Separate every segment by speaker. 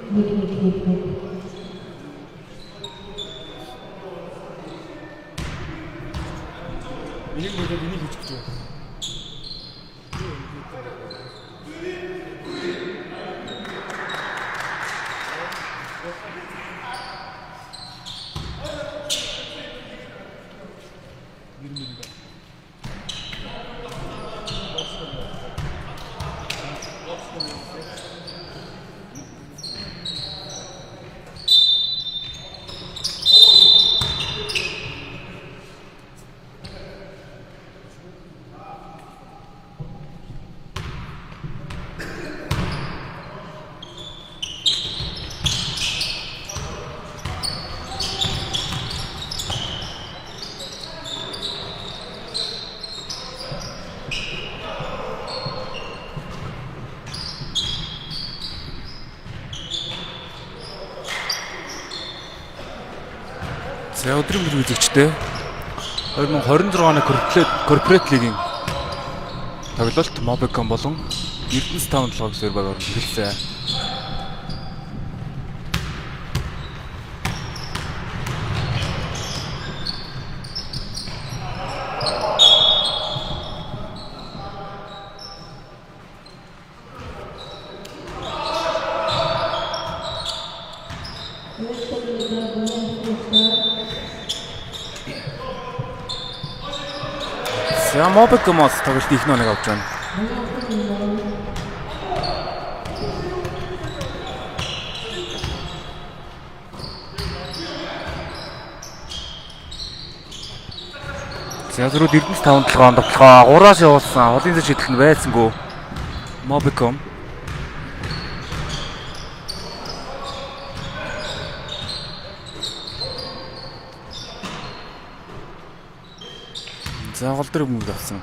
Speaker 1: Энийг бодоод энийг хийж гэж байна.
Speaker 2: За өдрийн мэдрэг үзэгчтэй 2026 оны корпорат лигийн тоглолт Mobicom болон Эрдэнэс 5-7 гэсэн баг оролцсон. За Mobicom-оос тоглолт их нэг авч байна. За түрүүд Эрдэнэс 5-7 тоглохоо 3-аас явуулсан. Холын зэ шийдэл нь байцсангүй. Mobicom за гол дээр мөнгө авсан.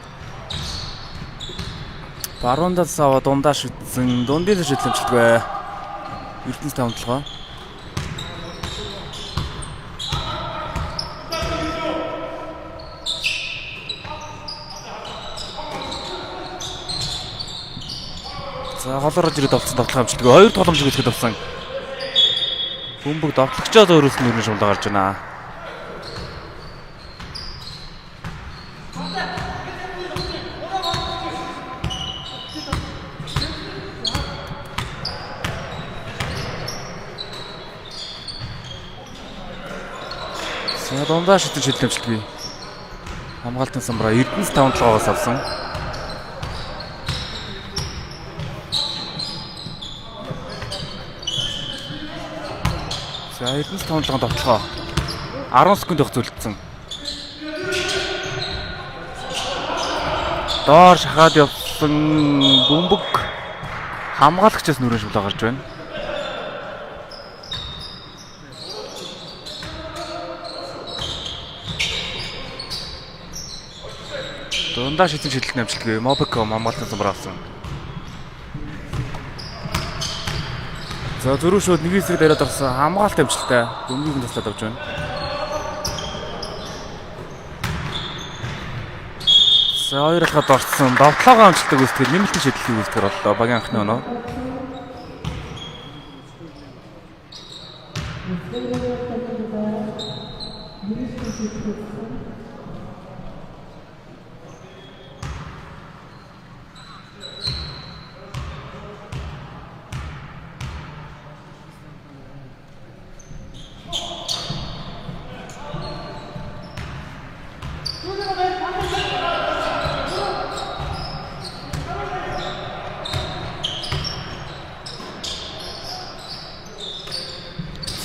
Speaker 2: Баруундаа сава дундаа шүтсэн. Дундын шүтлэмжлэхгүй. Эрдэнэс 5-7. За голоор ирээд авсан тоглох амжилтгүй. Хоёр тогломж хийхэд авсан. Бөмбөг давтлагчаа зөөрөөс нь өрнө шулаа гарч байна. За дундаа шидэн шилдэмжлэгүй. Хамгаалтын самбараа Эрдэнэс 5-7-оос авсан. За Эрдэнэс 5-7 тоглохоо 10 секунд явах зөвлөдсөн. Доор шахаад явсан бөмбөг хамгаалагчаас нүрэн шулаа гарч байна. Дундаа шидэн шидэлт амжилтгүй. Mobicom хамгаалтын самбар авсан. За зөрүү шууд нэг эсрэг дараад авсан хамгаалт амжилттай. Бөмбөгийг нь туслаад авч байна. За хоёр алхад орсон. Давтлагын амжилттай гүйцэтгэл нэмэлтийн шийдлийг гүйцэтгэр боллоо. Багийн анхны оноо.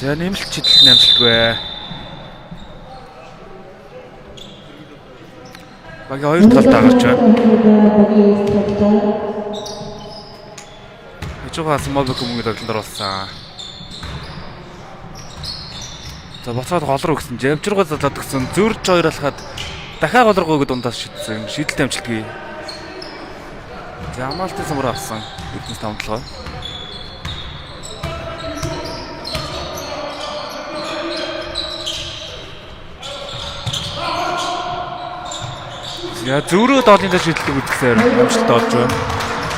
Speaker 2: За нэмэлт шийдэл амжилтгүй. Багийн хоёр талдаа гарч байна. Хажуугаас Mobicom-ийн тоглолтод орсон. За боцоод гол руу гисэн. Жавжиргоо залаад гисэн. Зөрж хоёр алхаад дахиад гол руу дундаас шидсэн. Шийдэлт амжилтгүй. За хамгаалтын самбар авсан. Эрдэнэс 5-7. За зөрөө доолын дээр шийдэлийг үзэхээр амжилт олж байна.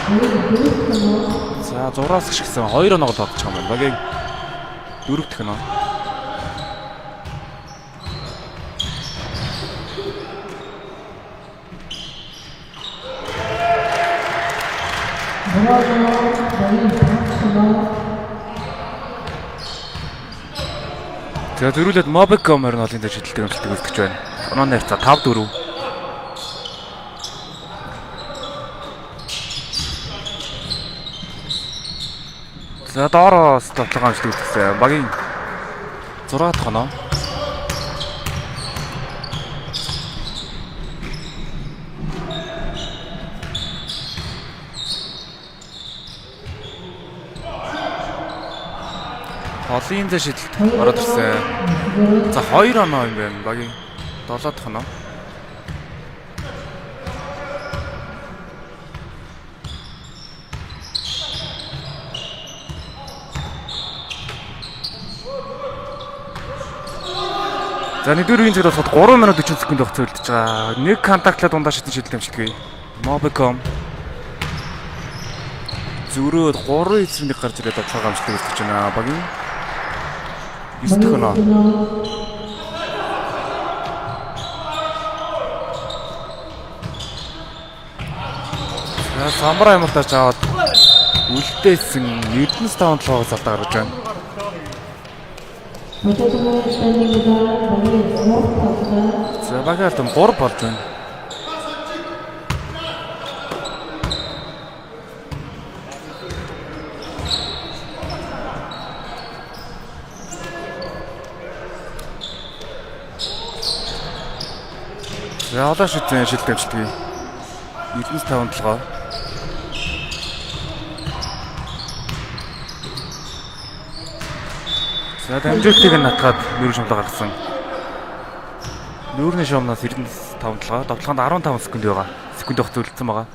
Speaker 2: За 6-аас гიშгсэн 2 оноо тоглож байгаа юм байна. Багийн 4 дахь оноо. За зөрүүлээд Mobicom орны олон дээр шидэлтэй өмсөлтөг үзэж байна. Онооны харьцаа 5-4. За доороос тоглоом амжилттай үзсэн. Багийн 6 дахь оноо. Холын зэ шидэлт ороод ирсэн. За 2 оноо юм байна. Багийн 7 дахь оноо. За нэгдүгээр үеийн цаг тусахад 3 минут 40 секунд хугацаа үлдэж байгаа. Нэг контактлаа дундаа шидэн шидэлт амжилтгүй. Mobicom зүрөөд 3 эцэг гарч ирээд тоглоом амжилттай үлдэж байна. Багийн 9 дахь оноо. За самбар аймагтаа чаад үлдээсэн Эрдэнэс 5-7-оор залдаа гарч байна. За багаар том 3 болж байна. За олон шидэн шилдэг амжилтгүй. Эрдэнэс 5-7. За дамжуултыг нь натгаад нүүрэн шумлаа гаргасан. Нүүрний шумнаас Эрдэнэс 5-7. Довтлохонд 15 секунд байгаа. Секунд хугацаа үлдсэн байгаа.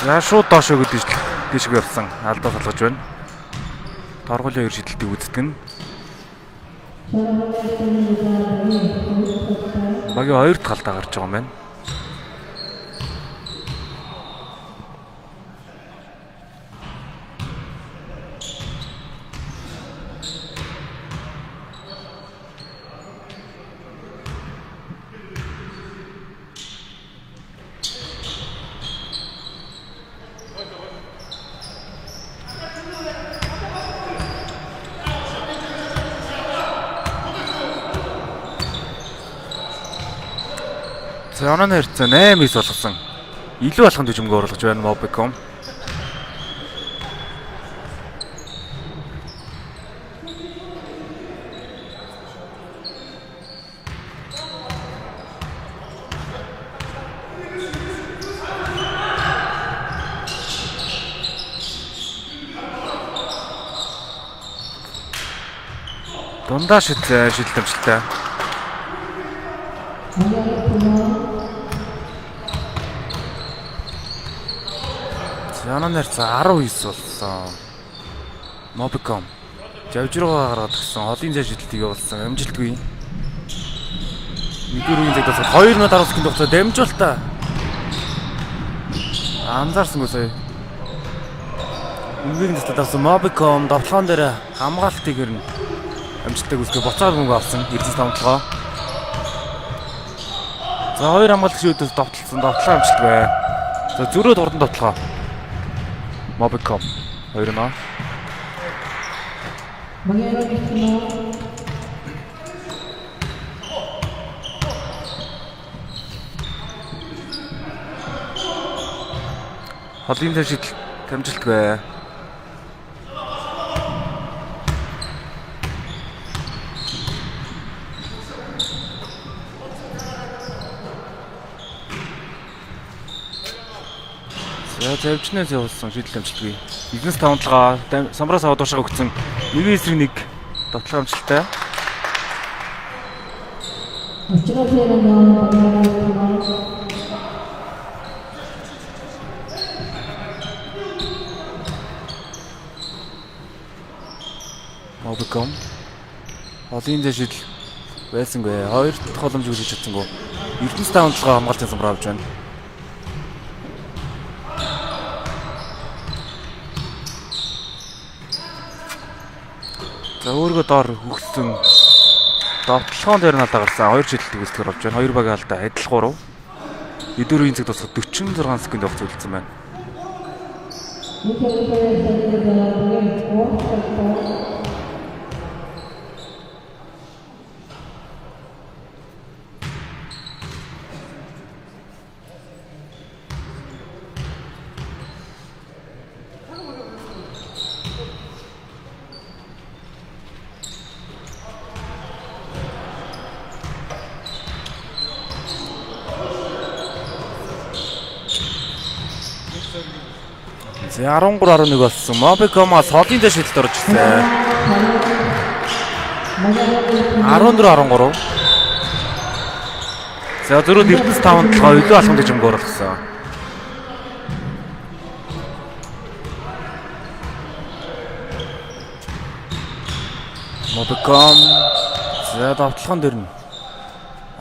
Speaker 2: За шууд доошоо гэдэг дэшиг явсан. Алдаа салгаж байна. Торгуулийн 2 шидэлтийг үздэг нь. Багийн 2 дахь алдаа гарч байгаа юм байна. За онооны харьцаа 8-9 болгосон. Илүү алхам дэжмэг оруулж байна Mobicom. Дундаа шидэлт амжилттай. Онооны харьцаа 19 болсон. Mobicom завж руугаа гаргаад гисэн холын зай шидэлтийг явуулсан. Амжилтгүй. Нэгдүгээр үеийн цаг тусахад 2 минут 10 секунд хугацаа дамжуултаа. Анзаарсангүй сая. Үнгийн дэслэлд авсан Mobicom довтлогон дээр хамгаалтыг ирнэ. Амжилттай үсгээ боцоод мөнгө авсан. Эрдэнэс 5-7. За 2 хамгаалагчийн өдөөс довтлсон. Довтлоо амжилтгүй. За зөрөөд урдан довтлоо. Mobicom 2 оноо. Холын зай шидэлт амжилтгүй. За завжнаас явуулсан шийдэл амжилтгүй. Эрдэнэс 5-7 самбраас аваад дуушаа өгсөн. 1-1 довтлох амжилттай. Мобиком. Олон дэшил байсангүй. Хоёр дахь боломж үзэж чадсангүй. Эрдэнэс таундлага хамгаалтын самбар авч байна. За өөргөө доор хөгсөн довтлогоон дээр нь алдаа гарсан. 2 шидэлт үзэлтгэр болж байна. 2 баг алдаа адил 3. Эдүүрийн цаг тусах 46 секунд явц үлдсэн байна. За 13-11 болсон. Мобикомоос холын дэш шидэлд орж ирсэн. 14-13. За зөрөөнд Эрдэнэс таундлага илүү алхам гэж өмгөөр болсон. Мобиком за довтлогон дээр нь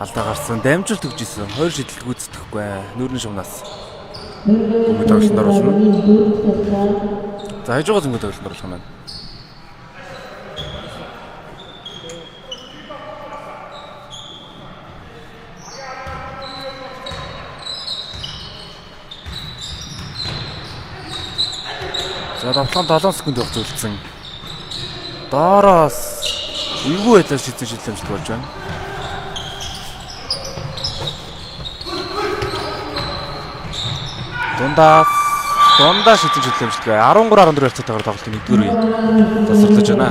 Speaker 2: алдаа гарсан. Дамжуулт өгч исэн. 2 шидэлт гүйцэтгэхгүй. Нүүрний шумнаас. Бүгд тоглолтод оруулсан. За хажуугаас бүгд тоглолтод оруулах юм байна. За довтлогон 7 секунд явах зүйлсэн. Доороос эвгүй байдлаар шийдсэн шийдлэмжлэг болж байна. Дундаа шийдсэн шийдлэмжлэг 13-14 хацаатайгаар тоглолтын 1-р үе тасарлаж байна.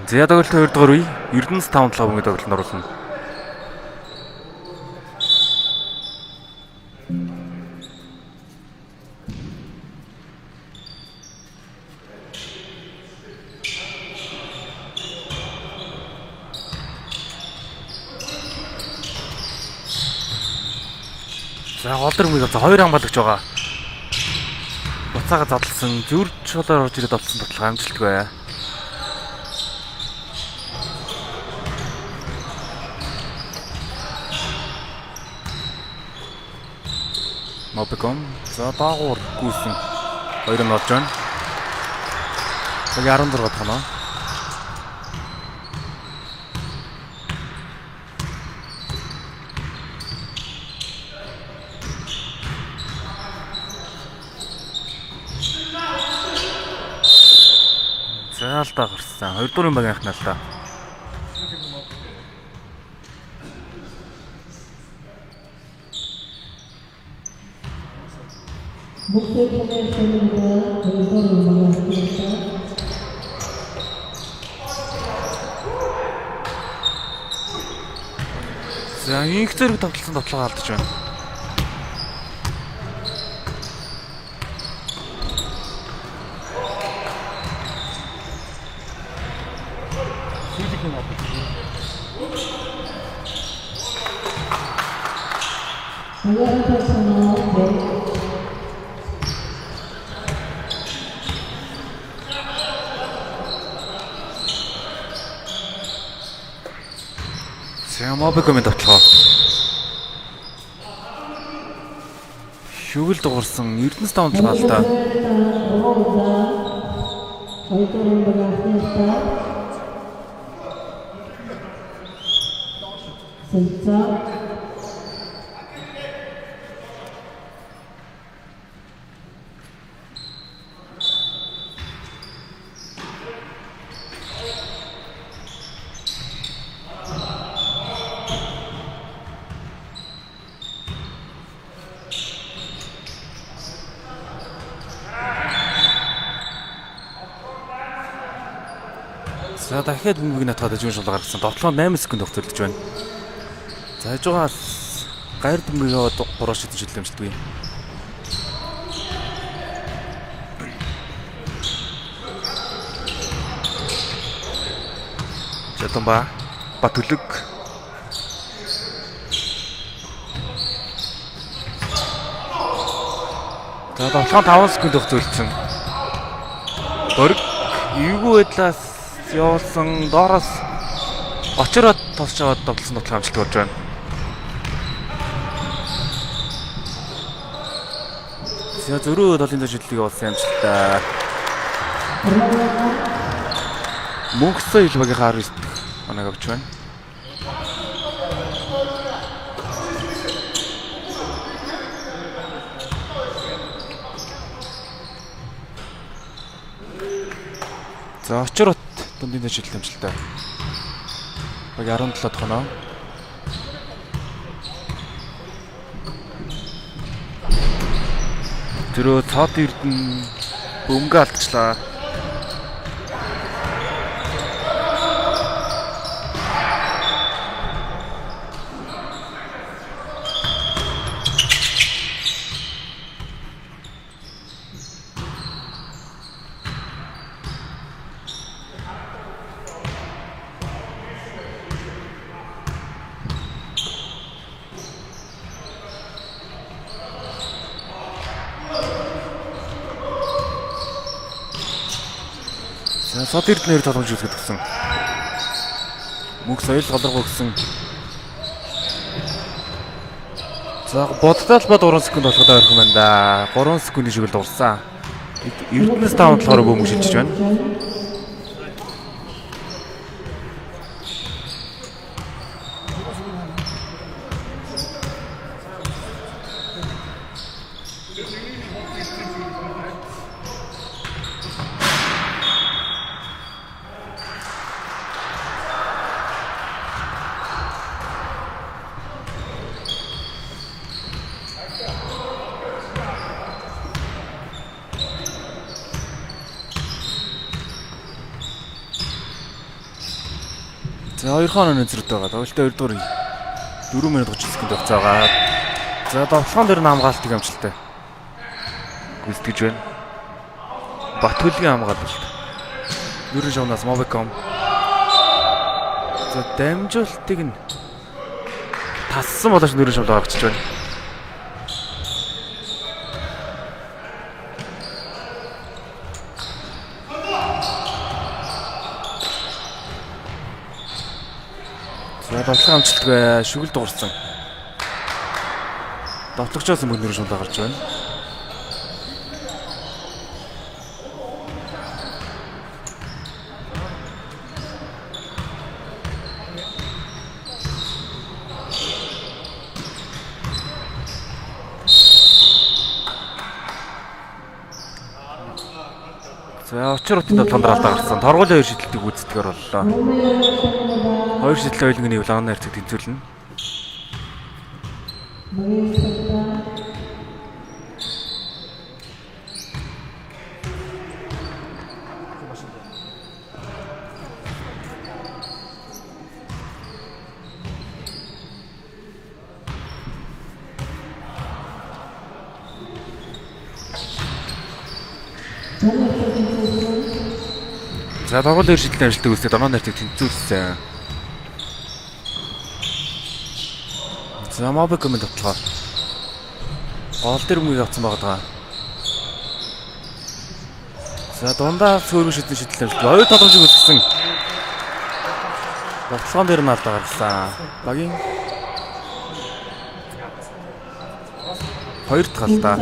Speaker 2: За тоглолт 2 дугаар үе Эрдэнэс таундлага бүгд тоглолтод оруулсан. За голдор мөг за 2 хамгаалагч байгаа. Буцаага задлсан зүрж шолоор орж ирээд олсон бодлого амжилтгүй. Мобиком за даагуур гүйсэн 2 нь болж байна. Яг 16 тоноо. За алдаа гарсан. 2 дуурын багийн анхнаалтаа. За инх зэрэг тоглосон тоглоо алдаж байна.
Speaker 1: Сүүлийнх нь авах.
Speaker 2: Мобикомын тоглоо. Шүгэл дуурсан Эрдэнэс таамж гаалтаа. За дахиад бөмбөгийг натгаад ажиг шулга гаргасан. 7-8 секунд тогтолж байна. За хажуугаас гайр бөмбөгийг 3 шидэж шилэмжлэдэг. Жадамба Батүлэг. За 7-5 секунд тогтолцсон. Борг эвгүй байдлаас явуулсан доороос очроод тосч аваад тоглосон тоглоом амжилт болж байна. За зөрөө долын дэвшлийг явуулсан амжилттай. Мөнхсөө Илбагийн 19 оног авч байна. За очроод дундын дэвшил амжилттай. Баг 17 тоноо. Тэрөө цаад Эрдэнэ бөмбөг алдчихлаа. Сод Эрдэнээр тоглож үзэх гэсэн. Мөнх соёл голрого гэсэн. За бодтал бод 3 секунд болоход ойрхон байна да. 3 секундын шиг л дууссан. Эрдэнэс таавн болохоор бөмбөг шилжиж байна. За 2 хоног өнцөрт байгаа. Тоглолтын 2 дугаар 4 минут 30 секунд хугацаагаа. За тоглоом дээр нь хамгаалтыг амжилттай гүйцэтгэж байна. Батүлгийн хамгаалалт. Нүрэн шавнаас Мобиком. За дамжуултыг нь тассан болооч нүрэн шавд гаргачих байна. Тоглох амжилтгүй шүгэл дуурсан. Довтлогчоос мөнгөөр шунтаа гарч байна. За очротын тоглоомд алдаа гарсан. Торгуулийн 2 шидэлтийг үүсдэгээр боллоо. 2 шидэл ойлгоны лагны харьцаг тэнцвэрлэнэ. За тоглолт шийдэлтэй амжилттай үстэй доноо нартыг тэнцүүлсэн. За Mobicom тоглоо. Гол дээр мөнгө авсан байгаа. За дундаа цөөрөн шийдэлтэй шийдэлтэй амжилттай. Хоёр тогломжийг үсгэсэн. Тоглоом дээр нь алдаа гарсан. Багийн хоёр дахь алдаа.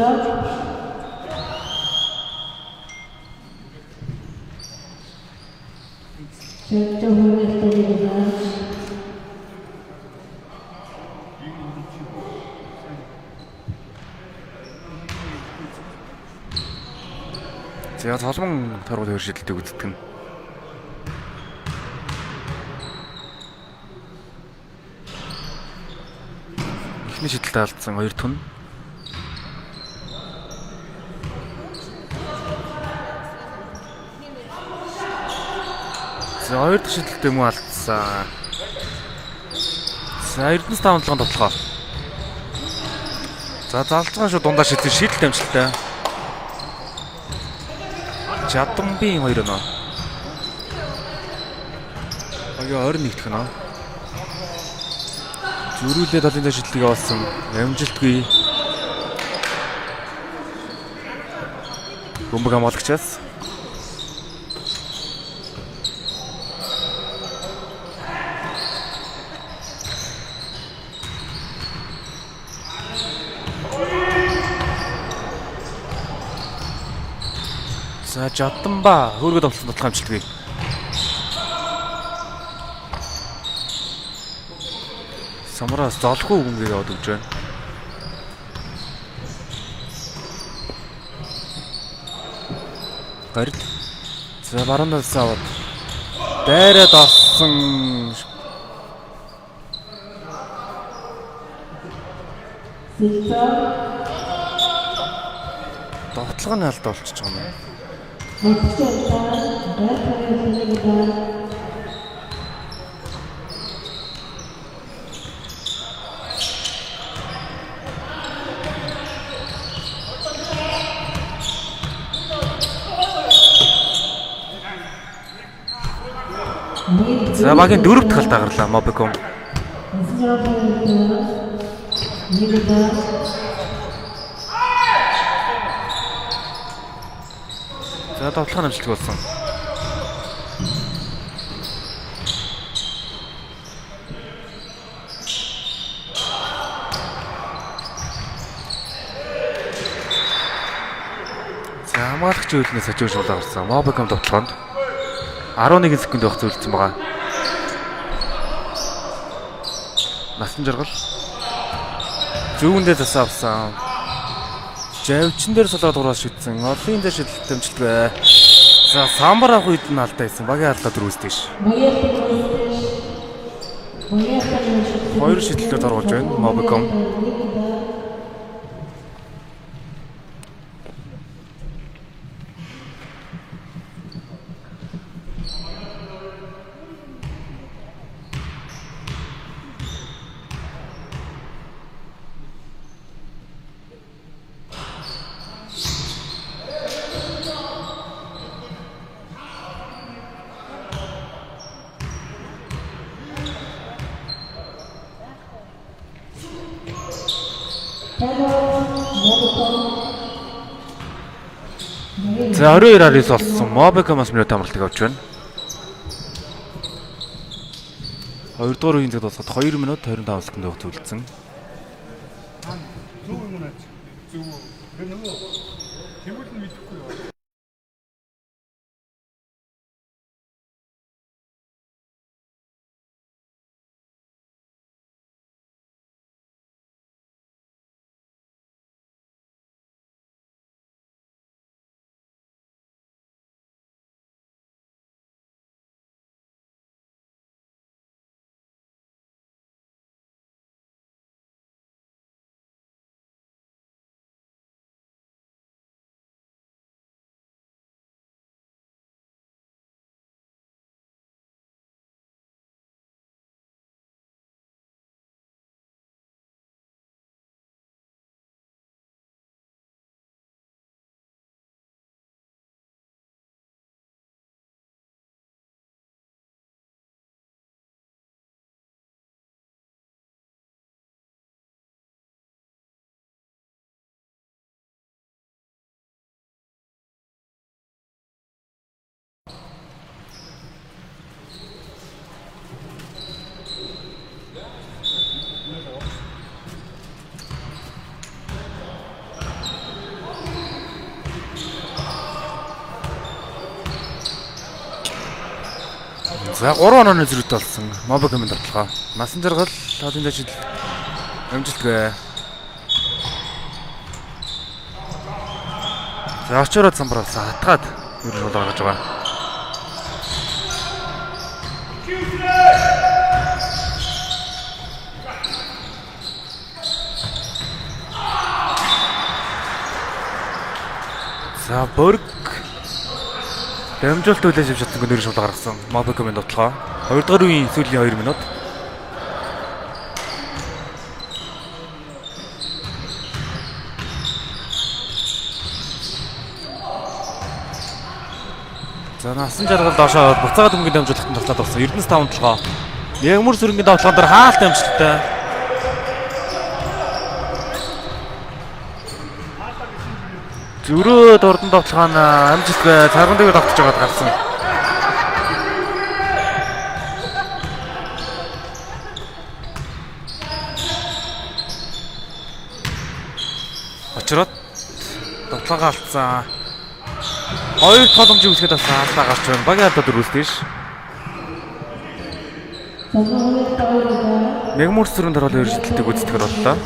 Speaker 2: За цолмон торгол хоёр шийдэлтэй үздэг нь. Эхний шийдэлтэй алдсан хоёр тун. За хоёр дахь шийдэлтэй мөн алдсан. За Эрдэнэс 5 тоглоо. За залцгаан шүү дундаа шийдэлтэй амжилттай. Жадамбын 2 оноо. Багийн 21 дэх оноо. Зөрүүлээ талын шийдэлтийг авсан. Амжилтгүй. Бөмбөг хамгаалагчаас. За Жадамба хөргөд авсан тоглох амжилтгүй. Самраас золгүй гүнгээ яваад өгч байна. Гард. За баруунаас аваад дайраад авсан. Тоглоомны алдаа болчихж байгаа юм. За багийн 4 дахь алдаа гарлаа Mobicom. За тоглох амжилттай болсон. За хамгаалагч үйлнээс хажуу шуулаа гарсан. Mobicom тоглоонд 11 секунд байх зөвлөсөн байгаа. Насан жаргал. Зүүндээ засаа авсан. Жавчин дээр солоод дураас шидсэн. Орлын дээр шидэлт амжилтгүй. За самбар авах үед нь алдаа хийсэн. Багийн алдаа дөрөвсдэй ш. Хоёр шидэлтээр оруулж байна. Mobicom. За 22-аар болсон. Mobicom-аас минут амралтыг авч байна. 2 дугаар үеийн зэд босгод 2 минут 25 секунд байх зөвлөсөн.
Speaker 1: Зөв юм уу? Зөв. Би нөгөө тэмүүлэн мэдэхгүй юу?
Speaker 2: За 3 онооны зэрэгтэй болсон. Мобикомын тоглоо. Насан жаргал хоолын ажил амжилтгүй. За очороо замбарлаа. Хатгаад юу бол гаргаж байгаа. За Борг дамжуулт үлээж авч чадсан гэнээр шууд гаргасан. Мобикомын тоглоо. 2 дугаар үеийн сүүлийн 2 минут. За насан жаргал доошоо буцаад өмгийн дамжуулалтанд тоглоод болсон. Эрдэнэс 5 толгоо. Ягмар сүрэнгийн тоглоом дээр хаалт амжилттай. Зүрөө дурдан тоглоом амжилттай цагаан дээр тогтож байгаад гарсан. Очроод тоглоогоо алдсан. Хоёр боломжийг үсгээд авсан алдаа гарч байна. Багийн алдаа дөрүүлсэн ш. Мегмур сүрэн дараа хоёр шидэлтийг үзтгэр боллоо.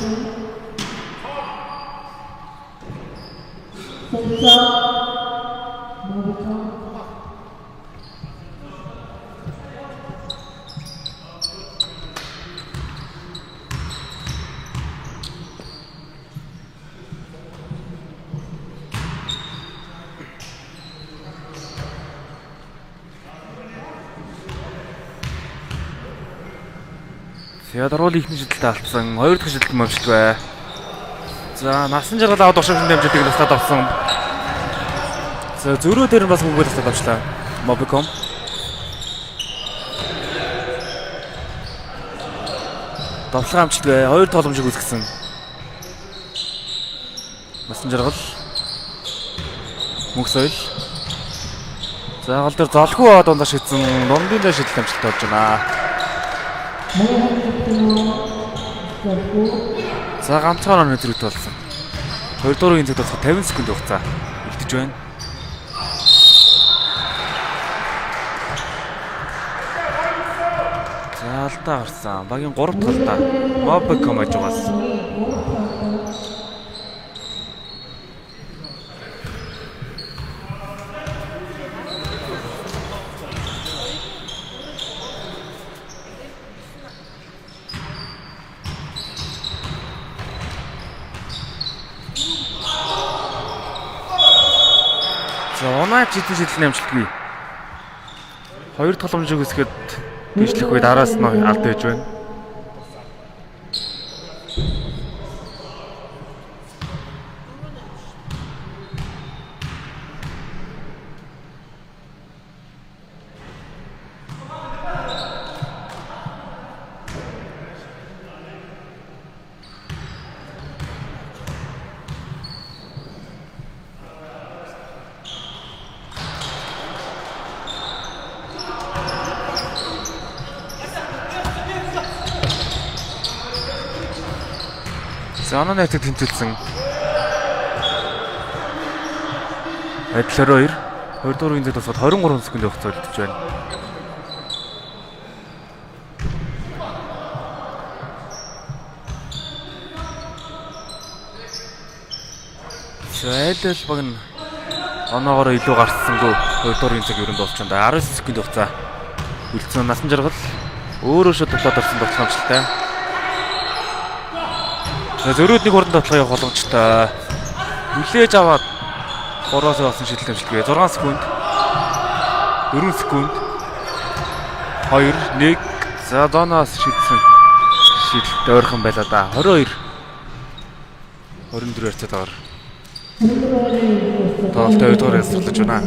Speaker 2: Ядруул ихний шидэлтээ алдсан. Хоёр дахь шидэлт мөвчлээ. За насан жаргал аваад ушгийн дамжуултыг тастаад авсан. За зөрөө дээр нь бас мөнгө тастаад авчлаа. Mobicom. Тоглоом амжилтгүй. Хоёр тоглоомжийг үүсгэсэн. Насан жаргал. Мөнгө соёл. За гол дээр золгүй дундаа шидсэн. Дундын дээр шидэлт амжилттай болж байна. За ганцхан оноо зэрэгт болсон. 2 дугаар үеийн цогт 50 секунд хугацаа үлдэж байна. За алдаа гарсан. Багийн 3 дахь алдаа. Mobicom ажигаас. За унаач шидэлний амжилтгүй. Хоёр тоглоомжийг үсгээд бичлэх үед араас нь алд байж байна. За онооны хэсэг тэнцэлсэн. Адил 2 дугаар үеийн зэд бас 23 секунд хугацаа үлдэж байна. Зайлэл баг нь оноогоор илүү гарсангүй 2 дугаар үеийн цаг ерөн дуусч байна. 19 секунд хугацаа үлдсэн. Насан жаргал өөрөөсөө тоглоод орсон тоглоомжтой. Зөрүүд нэг хурдан тоглох явах боломжтой. Хүлээж аваад 3-оос болсон шидэлт амжилтгүй. 6 секунд. 4 секунд. 2 1 за доноос шидсэн. Шидэлт ойрхон байлаа да. 22 24 цаатаар. Тоглолтын 2 дугаар ясарлаж байна.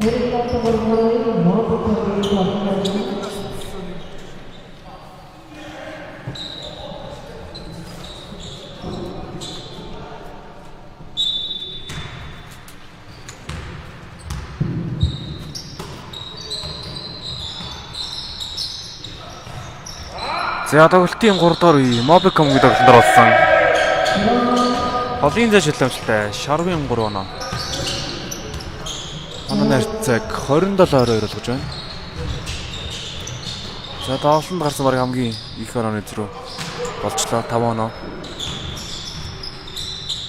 Speaker 2: За тоглолтын 3 дахь үе Mobicom гэдэг тоглолтоор болсон. Холын зэ шилэмжтэй Sharvin 3 оноо. Манай найрцаг 27-22 болгож байна. За тоглолтод гарсан баг хамгийн их онооны зэрэг болчлоо 5 оноо.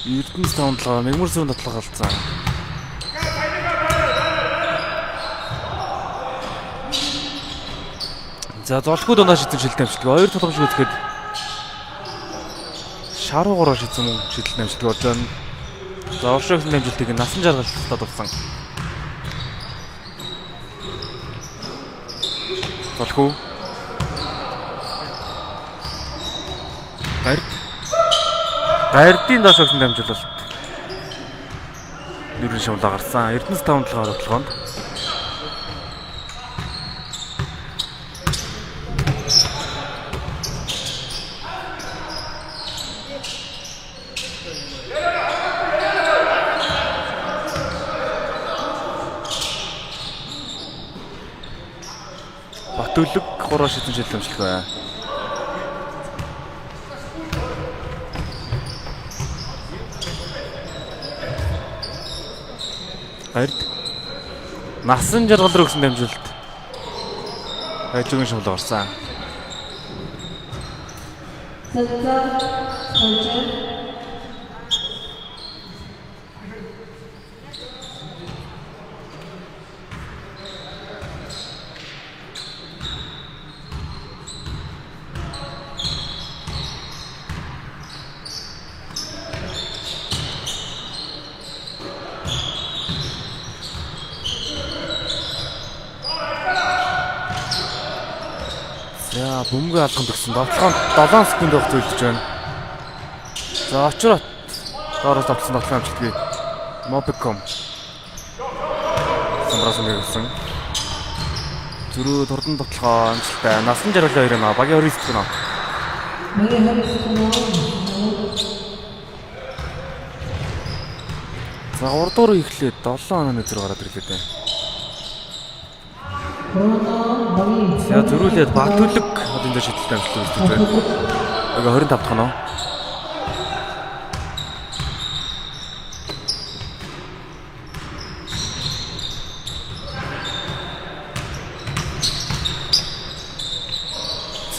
Speaker 2: Эрдэнэс тавдлага мэгмэрсүрэн татлага галцсан. За золгүй дунаа шидсэн шилдэг амжилттай 2 тоглоом шиг үзэхэд шаруугаар шидсэн мөн шидэлт амжилттай болж байна. За оршигсэн амжилтыг насан жаргалтай болсон. Золгүй Гардийн доош өгсөн дамжуулалт нэрийн шавлаа гарсан. Эрдэнэс 5-7 тоглоонд Батүлэг 3 шидсэн шилэмжлэх бай. Хард насан жаргал руу өгсөн дамжуулалт. Хажуугийн шавлаа гарсан. За бөмбөг алханд өгсөн. Тоглоом 7 секунд байх зүйлж байна. За очроо доороос авсан тоглоом амжилтгүй. Mobicom самбарсан гэсэн. Зүрх турдан тоглохоо амжилттай. Насан жаргалаа 2 нөө. Багийн 20 секунд. За 3 дугаар ихлээд 7 онооны зэрэг гараад ирлээ дээ. За зөрүүлээд Батүлэг одоо энэ шидэлтэй амжилттай үзэж байна. Ингээ 25 дахь оноо.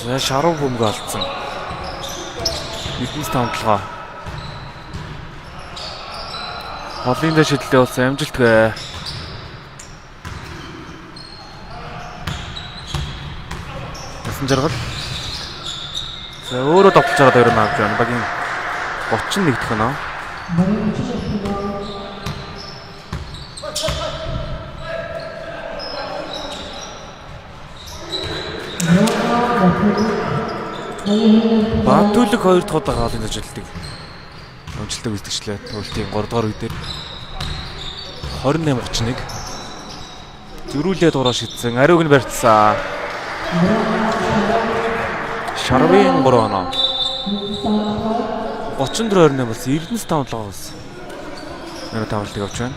Speaker 2: За шаруу бөмбөг алдсан. Эрдэнэс 5-7. Холын дэ шидэлтэй болсон амжилтгүй. Жаргал. За өөрөө тоглож байгаа 2 авч байна. Багийн 31 дахь оноо. Батүлэг 2 дахь удаа хаалын ажилтдаг. Амжилттай үздэгчлээ. Тоглолтын 3 дахь үед 28-31. Зөрүүлээ дураа шидсэн. Ариуг нь барьцсан. Sharvin 3 оноо. 34-28 болсон. Эрдэнэс 5-7 болсон. Нэг тавлтыг авч байна.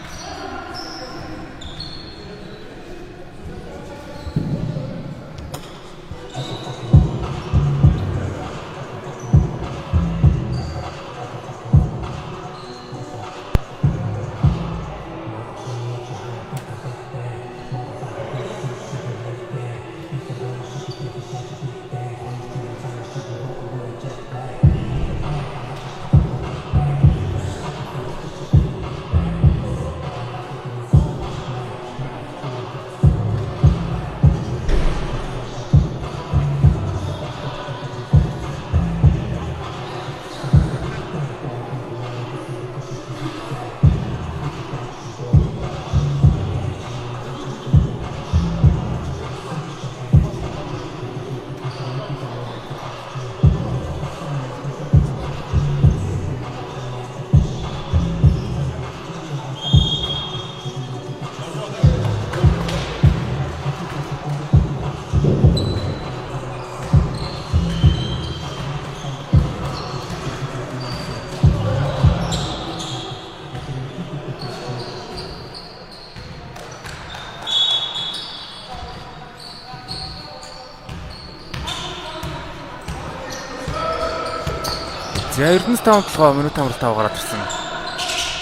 Speaker 2: За Эрдэнэс таун толгой минут амралт 5 гараад ирсэн.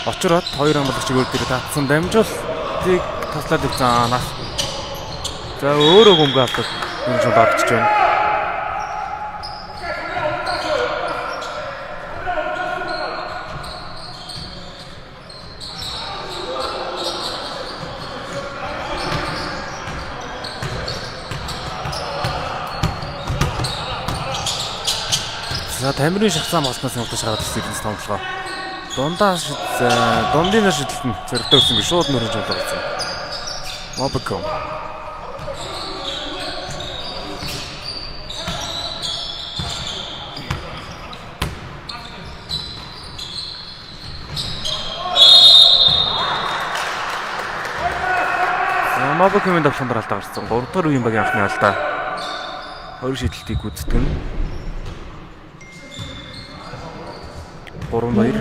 Speaker 2: Очроод 2 амлагч өөр дээр татсан дамжуултыг таслаад ивзэн. За өөрөө гүмгээ авдаг юм шиг багтж байна. За Тамирын шахсан болсноос явуулж гараад ирсэн Эрдэнэс таун толгой. Дундын шидэлт нь зэрэгтэй өгсөн гэж шууд нөрөж болоогдсон. Мобко. Мобкомын давхлан дараа алдаа гарсан. 3 дахь үеийн багийн анхны алдаа. 2 шидэлтийг гүйцэтгэн. 3-2.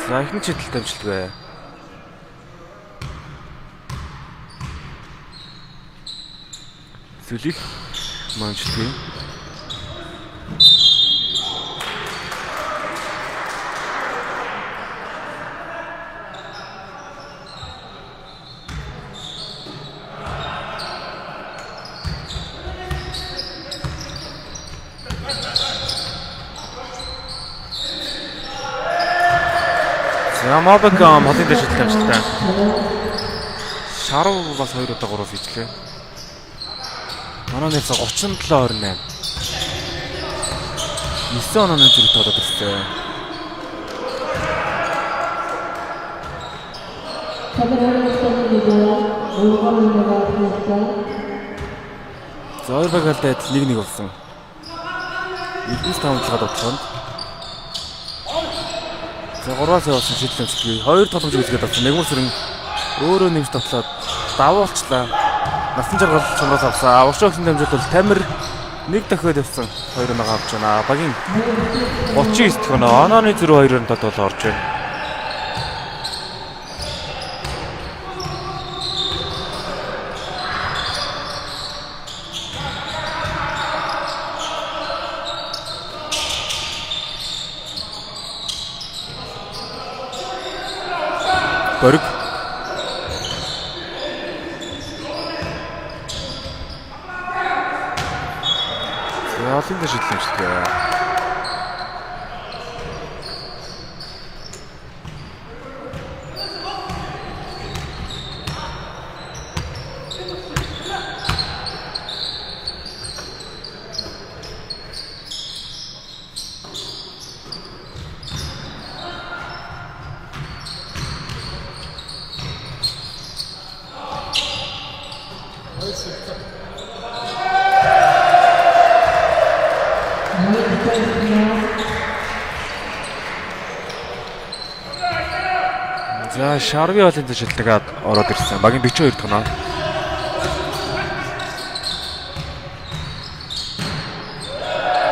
Speaker 2: За ихэнх шидэлт амжилтгүй. Зүлих манчлгүй. Мобком хотын дэш шидэлтэй. Шаруу бас 2 удаа 3 хийжлээ. Манай нэрс 37-28. 9 онооны зэрэг тоглоод ирсэн. За 2 багaalтай 1-1 болсон. Эрдэнэс таун толгойд очиход. За 3-аас явуулсан шийдэл амжилтгүй. 2 тогломж үзгээд авсан. Нэгмөр сэрэн өөрөө нэмж тоглоод давуулчлаа. Насан жаргал цомроос авсан. Авшрогсын дамжуулт бол Тамир 1 дахиад явсан. 2 оноо авч байна. Багийн 39 дахь оноо. Онооны зэрэг 2 оноод бол орж байна. Борг. Яалын дэш шийдлээ. За Шарви олын дэшилтэйг ороод ирсэн. Багийн 42 дахь оноо.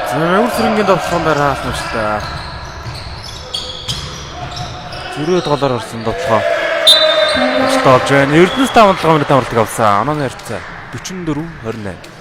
Speaker 2: За Мэгүр Сүрэнгийн довтлогон дараа хаалмжтай. Зүрээ тоглоор орсон довтлогоо. Столж байна. Эрдэнэс таун толгойн минут амралтыг авсан. Онооны харьцаа 44-28.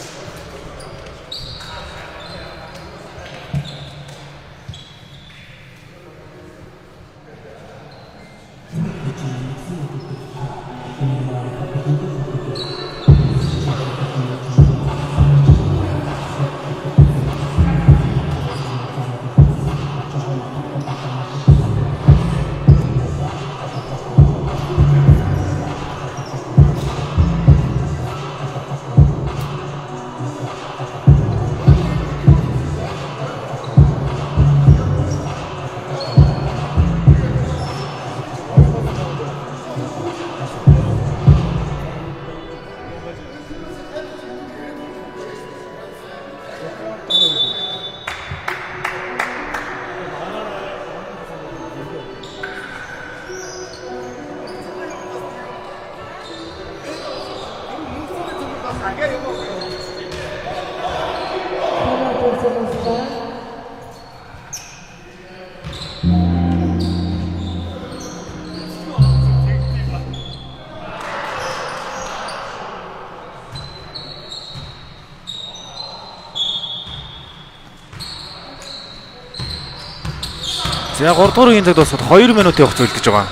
Speaker 2: За 3 дугаар үеийн цаг дуусахад 2 минут явах зүйл гэж байгаа.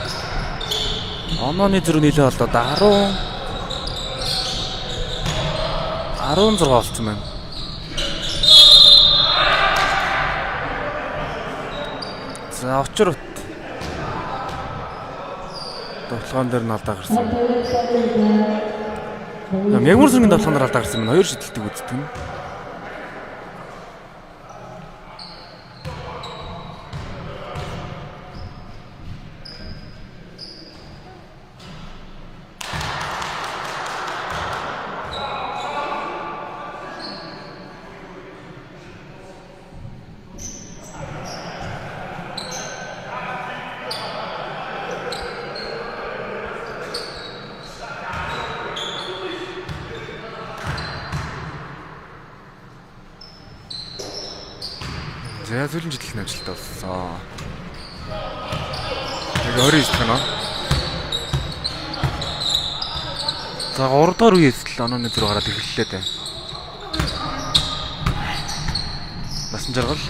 Speaker 2: Онооны зэрэг нийлээ болоод 16 болсон байна. За очрот. Тоглоом дээр нь алдаа гарсан. Мягмар сүргийн тоглоом дээр алдаа гарсан юм. 2 шидэлтийг үздэг нь. За сүүлийн жилийн амжилттай болсон. Яг 29 дахь нь. За 3 дахь үеэс л онооны зүрх гараад эхэллээ дээ. Насан жаргал.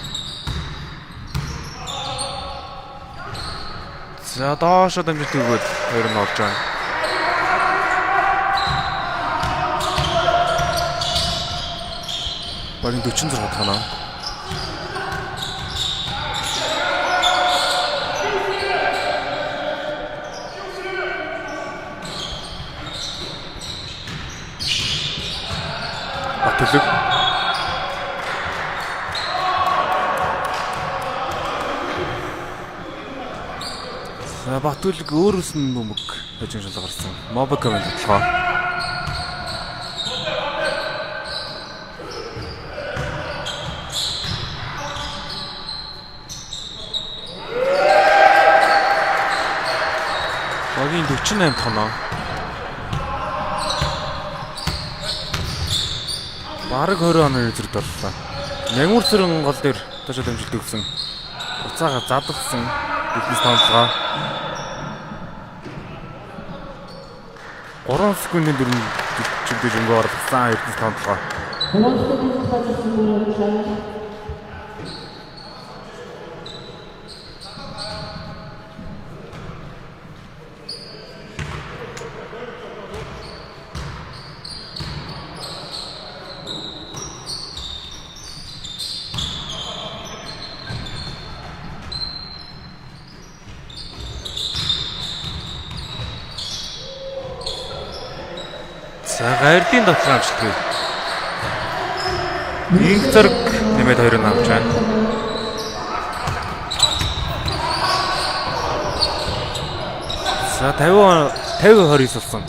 Speaker 2: За доошо дамжиж өгөөд 2 нь олж байгаа. Багийн 46 дахь нь. Батүлэг. За Батүлэг өөрөөс нь бөмбөг хожин шал гарсан. Мобик комент бодлоо. Багийн 48 дахь нь. Бараг 20 оны зэрэг боллоо. Мягмар сүрэн гол дээр ташаа дамжилт өгсөн. Уцаага задагсан бизнес тоглоо. 3 секундын дөрөв чигдэж өнгө орлогсон бизнес тоглоо. За гайрлын тоглоом амжилтгүй. Нэг зэрэг нэмээд 2 нь авч байна. За 50-29 болсон.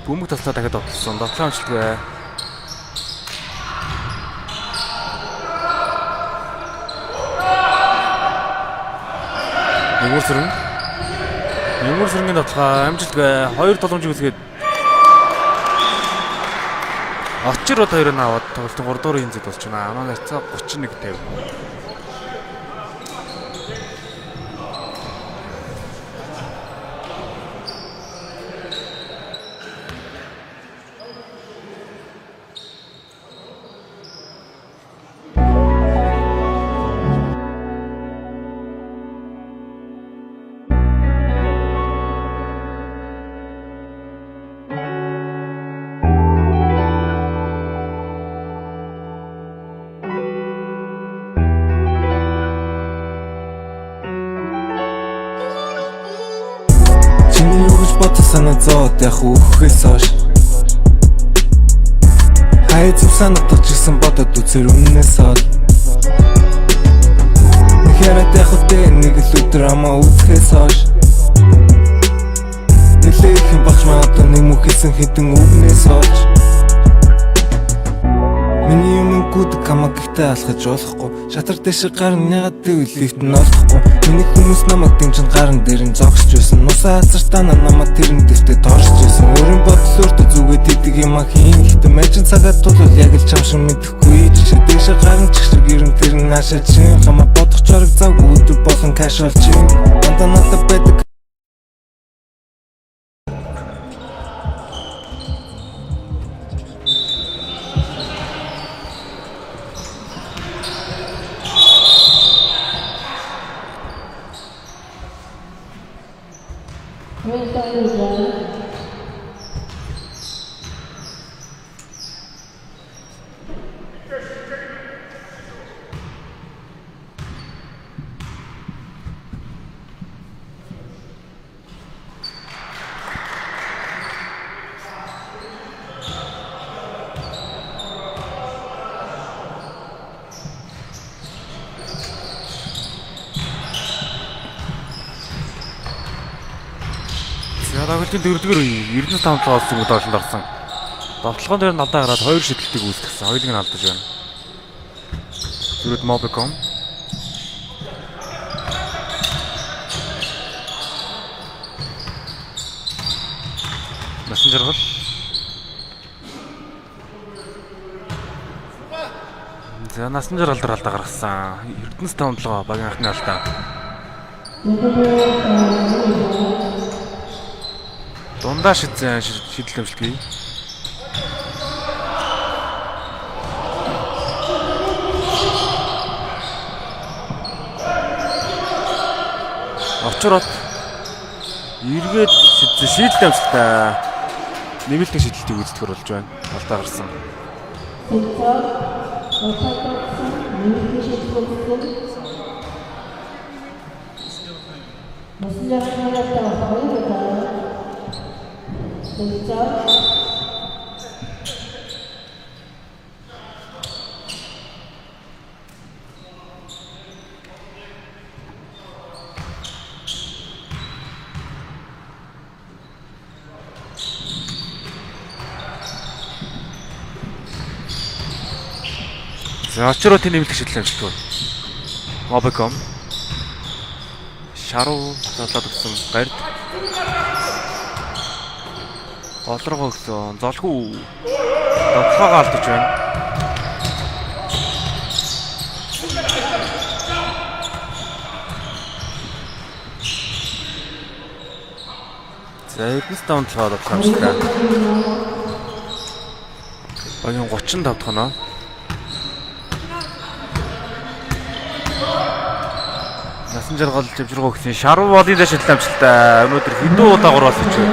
Speaker 2: Бөмбөг талцаа дахиад отлсон. Тоглоом амжилтгүй. Мягмар сүргийн тоглоом амжилтгүй. 2 боломжийг үсгээд очир одоо 2 нь аваад тоглолтын 3 дугаар хэмжээд болж байна. Манай цаа 31-50.
Speaker 3: Санаа зоод яг үхэхээс хойш хайц санагдаж ирсэн бодод үзэр өмнөөс хол Нэхэрэг яхад нэг л өдөр амаа үзэхээс хойш нэлээх юм багш маадаа нэг мөхөсөн хитэн өвнөөс хойш Миний юм гүд камаг ихтэй алхаж болохгүй шатар дэш гарн ягаад гэвэл лифт нь олохгүй Миний хүмүүс намайг дэмжин гарн дээр нь зогсож байсан Нусаа хазартаа намайг тэрэн дэвтэ тоорч байсан Өөрийн бодол өөртөө зүгээд идэг юм а хийн Гэхдээ мэжин цагаад тул яг л чам шиг мэдэхгүй Чи дэш гарн чигшэр гэрэн тэр нь наашаа чин Хамаа бодох чорог завгүй өдөр болон кашуал чин Дандаа надад байдаг
Speaker 2: Дагалын 4-р үе 95 цаас юм доошлон дарсан. Давталгаан дээр нь алдаа гараад 2 шидэлтийг үүсгэсэн. Хоёулыг нь алдаж байна. Зүрд Mobicom. Насан жаргал. За насан жаргал дээр алдаа гаргасан. Эрдэнэс 5-7 багийн анхны алдаа. Дундаа шидэл амжилтгүй. Очроод эргээд шидэл амжилттай нэмэлтийн шидэлтийг үздэг болж байна. Алдаа гарсан. За очроод нэмэлт шидэл амжилтгүй. Mobicom Шаруу зоолоод өгсөн гард. Олрогоо өгсөн. Золгүй. Дотлогоо алдаж байна. За Эрдэнэс 5-7 хамжлаа. Багийн 35 тоноо. Насан жаргал живжиргоо гэсэн Шаруу волын дэш шидэл амжилттай. Өнөөдөр хэдэн удаа гурваас ич вэ?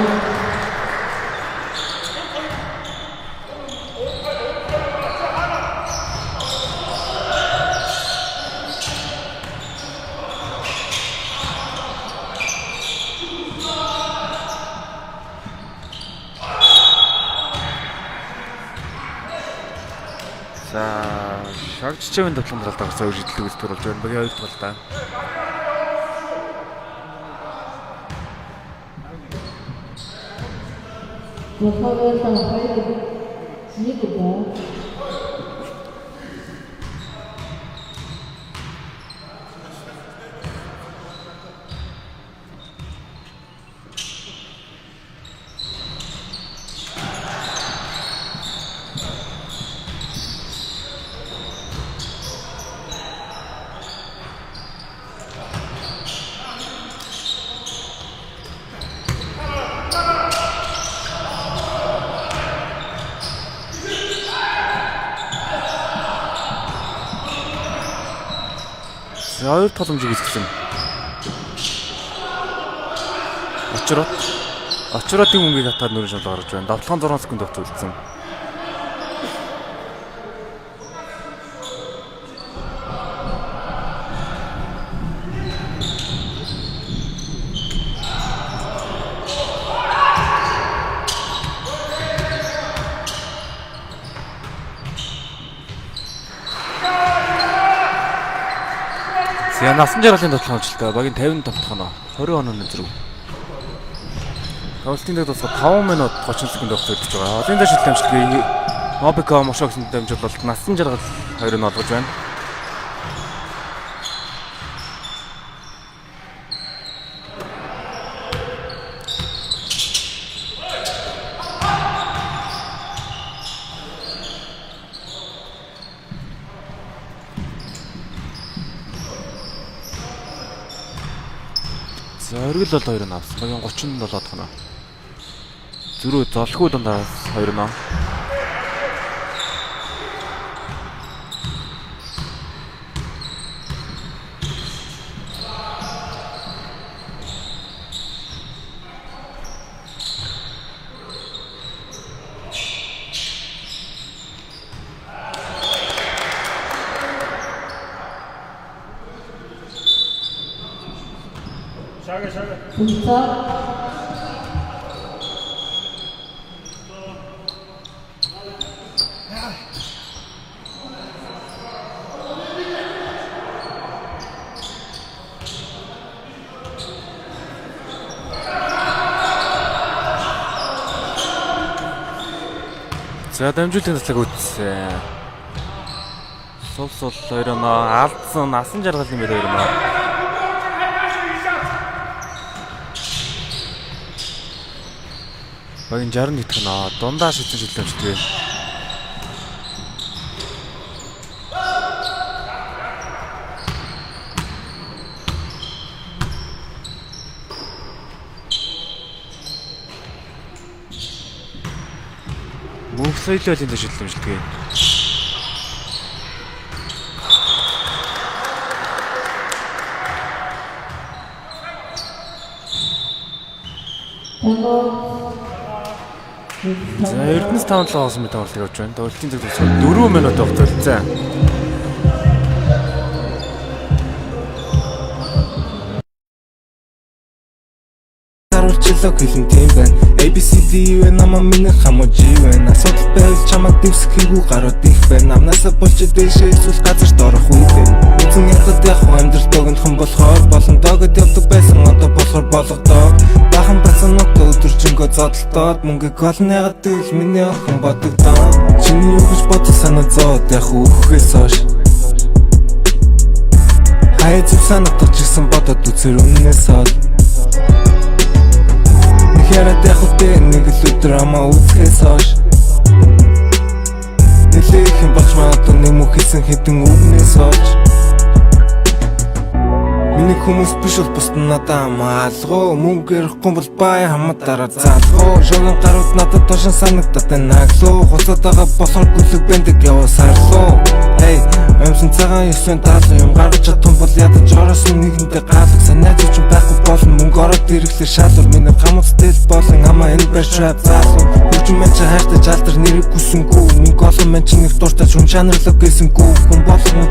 Speaker 2: За шагччээвэн тоглоом дараалал гарсан үйл хөдлөлийг үзтгэр болж байна. Багийн 2 дугаар талаа. Хоёр тогломжийг хийсэн. Очроод мөнгөийг татаад нөрөн шал гаргаж байна. Давталгаан 6 секунд авч үлдсэн. За насан жаргалын тоглоом амжилттай. Багийн 50 тоглоно. 20 онооны зэрэг. Тавлтын дэг тусгад 5 минут 30 секунд авч үлдэж байгаа. Олон дэш шидэл амжилтгүй. Mobicom мошогсон дамжуулалт бол насан жаргал 2 нь олгож байна. За оргил бол 2 нь авсан. Багийн 37 тоноо. Зүрөө золхуу дундаас 2 ноо. За дамжуулалтын цэцэг үтсэн. Сул хоёр оноо алдсан насан жаргал нэмээд хоёр оноо. Багийн 61 дэх оноо дундаа шидсэн шилдэмжтэй. Мөнхсөйлөлийн шилдэмжтэй. За Эрдэнэс 5-7 минут тоглолт явж байна. Тоглолтын цаг тусгай 4 минут хугацаа.
Speaker 3: Харуулчлаа хэлэн тийм байна. ABCD вэ намаа миний хамаач вэ. Асуудал байвал чамаа дэвсэхийгүү гарууд их байна. Намнасаа болчих дэшээ эсвэл газарт орох үе байна. Эзэн ятад яг амьдрал догнох болохоор болон догод явдаг байсан одоо болохоор болгодог. Бахан басан нот өдөржингөө зодолтоод мөнгө колнегаад тэл миний охин бодогдоо. Чиний юу гэж бодох санаа зоод яг өөхөөс хойш. Хаяа зүг санагдах чигсэн бодоод үзэр өмнөөс хойш. Яраад явахтэй нэг л өдөр амаа үзэхээс хойш. Нэлээх юм болж магадгүй нэмүү хийсэн хэдэн үгнээс хойш. Миний хүмүүс биш бол бусд надаа маалгоо. Мөнгө ярихгүй бол бай хамаараа заалгоо. Шогон гарууд надад тошин санагдаад наглоо. Хуцаад байгаа болохоор гүлэг бэндэг яваасарлоо. Эй, амсан цагаан ёсын даалга юм гаргаж чадсан бол ядаж ороос нэгэнтэй гаалах санаач ч байхгүй болно. Мөнгө ороод ирэхлээр шалвар миний хамуцтай болон амаа энэ бэр trap заалуу. Хурж мэн чи хайртай жалдар нэрийг хүсэнгүү. Мөнгө олон мэн чи нэг дуртай шун чанарлаг гэсэнгүү. Хүн болгон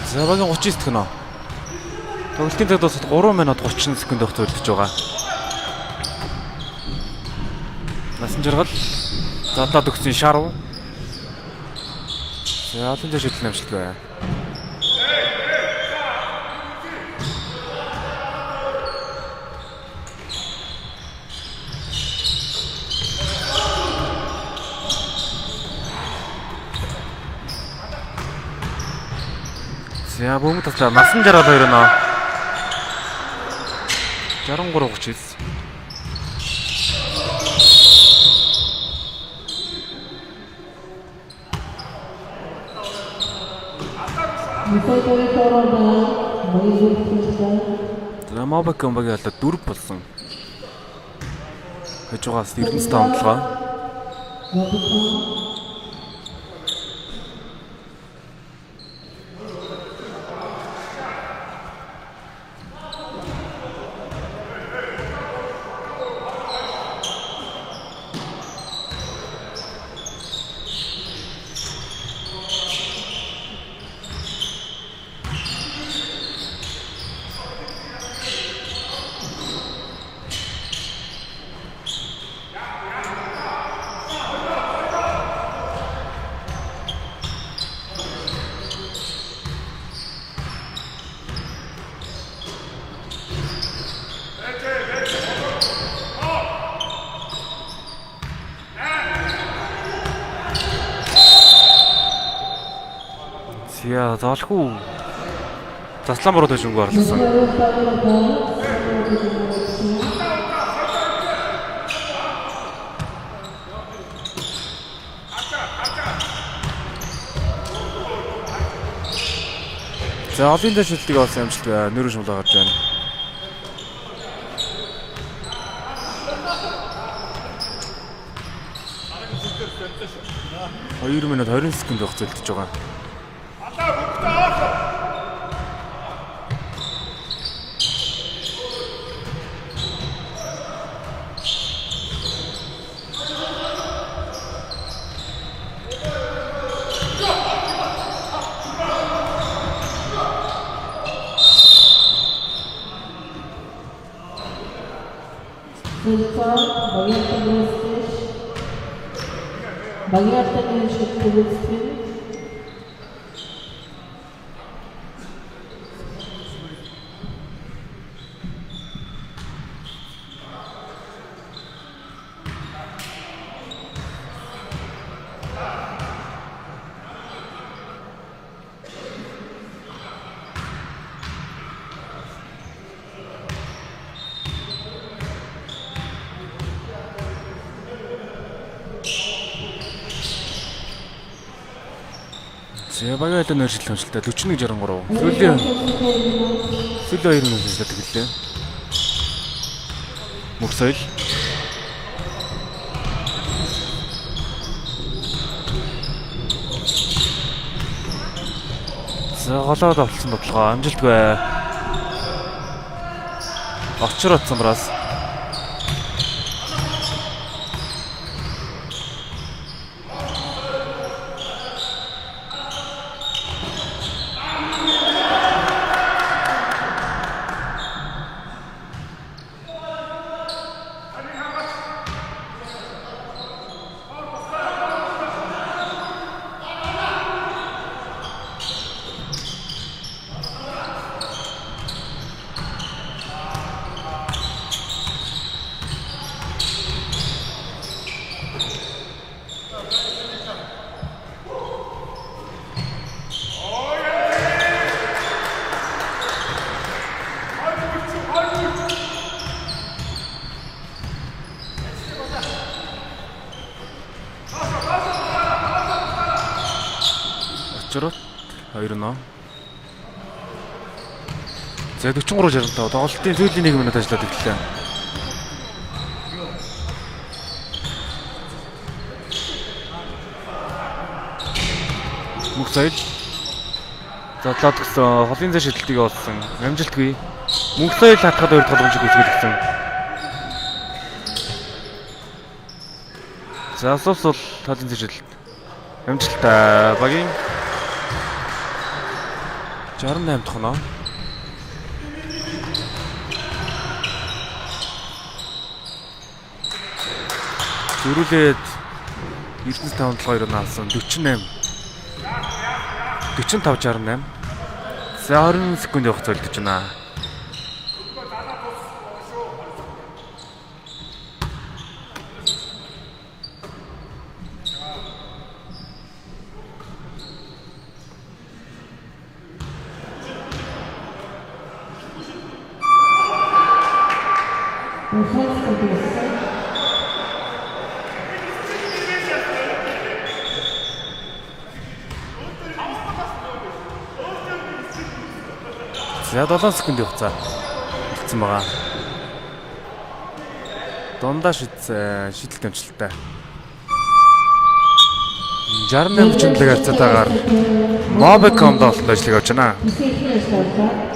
Speaker 2: За багийн 39 секунд. Тоглолтын цаг дуусаад 3 минут 30 секунд байх төлөвлөж байгаа. Насан жаргал задаад өгсөн шарв. За олон дэш хөдөл намжлт бай. За бөөмөд таслаа насан жаргал хоёр нөө 63-39. За Мобак өмбагийн халаа 4 болсон. Хажуугаас Эрдэнэс таамтлага. Яа, заалхуу. Заслан бороод байшингүй орлсон. За олон дэшилтийг олсон амжилт нөрөө шумлаа гарч байна. 2 минут 20 секунд хугацаа үлдэж байгаа.
Speaker 4: Багиартын шүтгүүлсэн
Speaker 2: Багаалын өршөлт хэмжилтээ 41-63. Сүүлийн 2 минут ажиллаад тэгэлээ. Мөхсөйл. За голоод авсан бодлогоо амжилтгүй. Очроо цамраас. Очроо 2-0. За 43-65 тоглолтын сүүлийн 1 минут ажиллаад ирлээ. Мөхсөйл. Задлаад гисэн холын зэ шидэлтийг олсон. Амжилтгүй. Мөхсөйл хатахад 2 тогломжийг үзүүлсэн. За асуус бол холын зэ шидэлт. Амжилттай багийн 68 дахь нөө. Зөрүүлээд 95-2 наасан 48. 45-68. За 20 секундын хугацаа үлдэж байна. За 7 секундын хугацаа үлдсэн байгаа. Дундаа шидэлт амжилттай. 68 чимлэг харьцаатаагаар Mobicom-д олсон ажлыг авч байна.